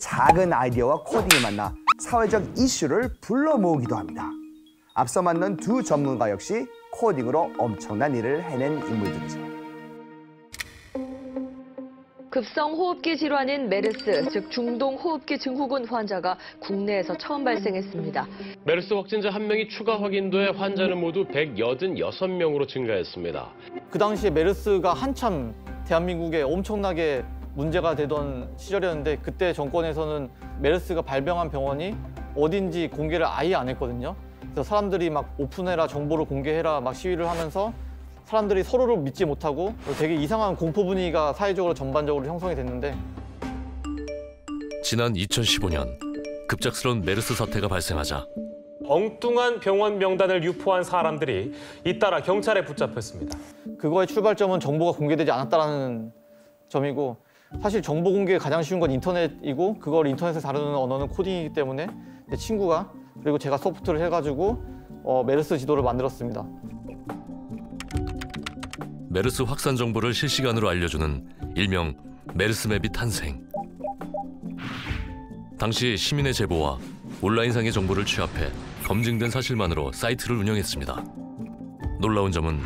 작은 아이디어와 코딩이 만나 사회적 이슈를 불러 모으기도 합니다. 앞서 만난 두 전문가 역시 코딩으로 엄청난 일을 해낸 인물들이죠. 급성호흡기 질환인 메르스, 즉 중동호흡기 증후군 환자가 국내에서 처음 발생했습니다. 메르스 확진자 1명이 추가 확인돼 환자는 모두 186명으로 증가했습니다. 그 당시에 메르스가 한참 대한민국에 엄청나게 문제가 되던 시절이었는데 그때 정권에서는 메르스가 발병한 병원이 어딘지 공개를 아예 안 했거든요. 그래서 사람들이 막 오픈해라, 정보를 공개해라 막 시위를 하면서 사람들이 서로를 믿지 못하고 되게 이상한 공포 분위기가 사회적으로 전반적으로 형성이 됐는데 지난 2015년 급작스러운 메르스 사태가 발생하자 엉뚱한 병원 명단을 유포한 사람들이 잇따라 경찰에 붙잡혔습니다. 그거의 출발점은 정보가 공개되지 않았다는 점이고 사실 정보 공개가 가장 쉬운 건 인터넷이고 그걸 인터넷에 다루는 언어는 코딩이기 때문에 내 친구가 그리고 제가 소프트를 해가지고 메르스 지도를 만들었습니다. 메르스 확산 정보를 실시간으로 알려주는 일명 메르스맵이 탄생. 당시 시민의 제보와 온라인상의 정보를 취합해 검증된 사실만으로 사이트를 운영했습니다. 놀라운 점은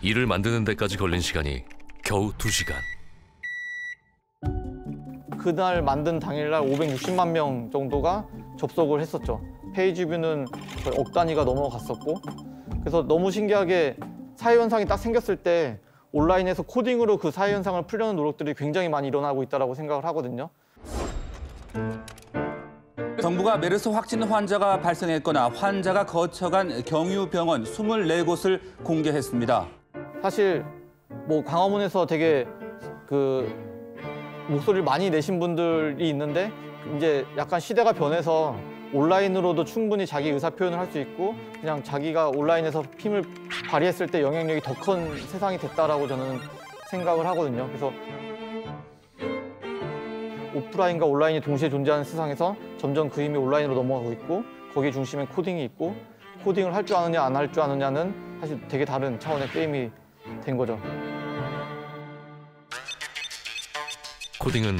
이를 만드는 데까지 걸린 시간이 겨우 2시간. 그날 만든 당일날 560만 명 정도가 접속을 했었죠. 페이지 뷰는 거의 억 단위가 넘어갔었고 그래서 너무 신기하게 사회현상이 딱 생겼을 때 온라인에서 코딩으로 그 사회현상을 풀려는 노력들이 굉장히 많이 일어나고 있다고 생각을 하거든요. 정부가 메르스 확진 환자가 발생했거나 환자가 거쳐간 경유병원 24곳을 공개했습니다. 사실 뭐 광화문에서 되게 목소리를 많이 내신 분들이 있는데 이제 약간 시대가 변해서 온라인으로도 충분히 자기 의사 표현을 할 수 있고 그냥 자기가 온라인에서 힘을 발휘했을 때 영향력이 더 큰 세상이 됐다라고 저는 생각을 하거든요. 그래서 오프라인과 온라인이 동시에 존재하는 세상에서 점점 그 힘이 온라인으로 넘어가고 있고 거기 중심엔 코딩이 있고 코딩을 할 줄 아느냐 안 할 줄 아느냐는 사실 되게 다른 차원의 게임이 된 거죠. 코딩은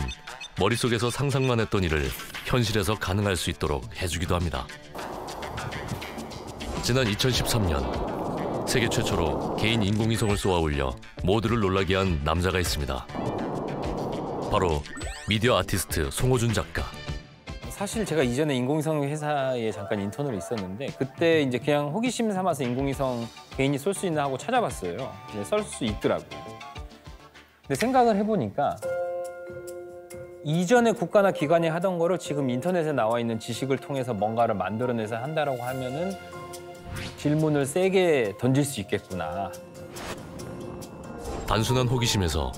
머릿속에서 상상만 했던 일을 현실에서 가능할 수 있도록 해주기도 합니다. 지난 2013년 세계 최초로 개인 인공위성을 쏘아 올려 모두를 놀라게 한 남자가 있습니다. 바로 미디어 아티스트 송호준 작가. 사실 제가 이전에 인공위성 회사에 잠깐 인턴으로 있었는데 그때 이제 그냥 호기심 삼아서 인공위성 개인이 쏠 수 있나 하고 찾아봤어요. 쏠 수 있더라고요. 근데 생각을 해보니까 이전에 국가나 기관이 하던 거를 지금 인터넷에 나와 있는 지식을 통해서 뭔가를 만들어내서 한다라고 하면은 질문을 세게 던질 수 있겠구나. 단순한 호기심에서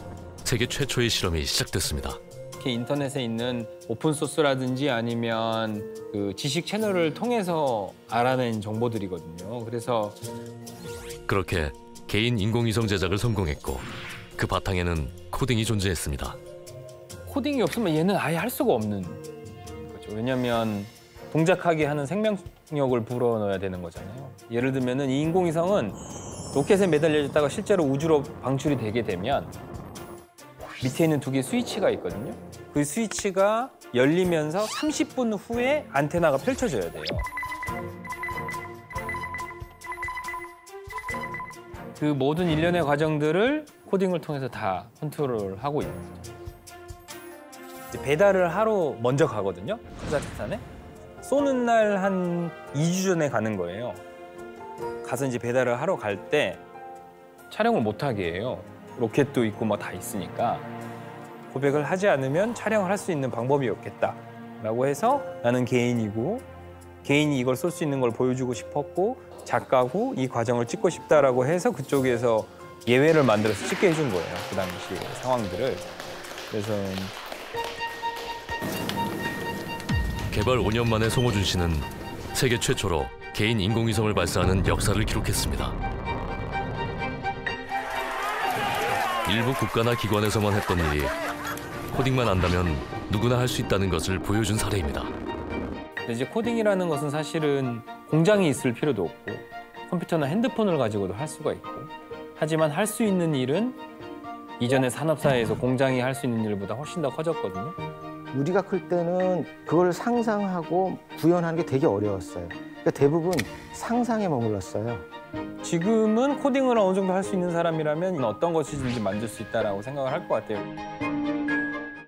세계 최초의 실험이 시작됐습니다. 이렇게 인터넷에 있는 오픈소스라든지 아니면 그 지식 채널을 통해서 알아낸 정보들이거든요. 그래서 그렇게 개인 인공위성 제작을 성공했고 그 바탕에는 코딩이 존재했습니다. 코딩이 없으면 얘는 아예 할 수가 없는 거죠. 왜냐하면 동작하게 하는 생명력을 불어넣어야 되는 거잖아요. 예를 들면은 이 인공위성은 로켓에 매달려졌다가 실제로 우주로 방출이 되게 되면 밑에 있는 2개의 스위치가 있거든요. 그 스위치가 열리면서 30분 후에 안테나가 펼쳐져야 돼요. 그 모든 일련의 과정들을 코딩을 통해서 다 컨트롤하고 있는 거죠. 배달을 하러 먼저 가거든요, 카자흐스탄에. 쏘는 날 한 2주 전에 가는 거예요. 가서 이제 배달을 하러 갈 때 촬영을 못 하게 해요. 로켓도 있고 뭐 다 있으니까. 고백을 하지 않으면 촬영을 할 수 있는 방법이 없겠다라고 해서 나는 개인이고 개인이 이걸 쏠 수 있는 걸 보여주고 싶었고 작가고 이 과정을 찍고 싶다라고 해서 그쪽에서 예외를 만들어서 찍게 해준 거예요, 그 당시 상황들을. 그래서 개발 5년 만에 송호준 씨는 세계 최초로 개인 인공위성을 발사하는 역사를 기록했습니다. 일부 국가나 기관에서만 했던 일이 코딩만 안다면 누구나 할 수 있다는 것을 보여준 사례입니다. 근데 이제 코딩이라는 것은 사실은 공장이 있을 필요도 없고 컴퓨터나 핸드폰을 가지고도 할 수가 있고 하지만 할 수 있는 일은 이전의 산업사회에서 공장이 할 수 있는 일보다 훨씬 더 커졌거든요. 우리가 클 때는 그걸 상상하고 구현하는 게 되게 어려웠어요. 그러니까 대부분 상상에 머물렀어요. 지금은 코딩을 어느 정도 할 수 있는 사람이라면 어떤 것이든지 만들 수 있다라고 생각을 할 것 같아요.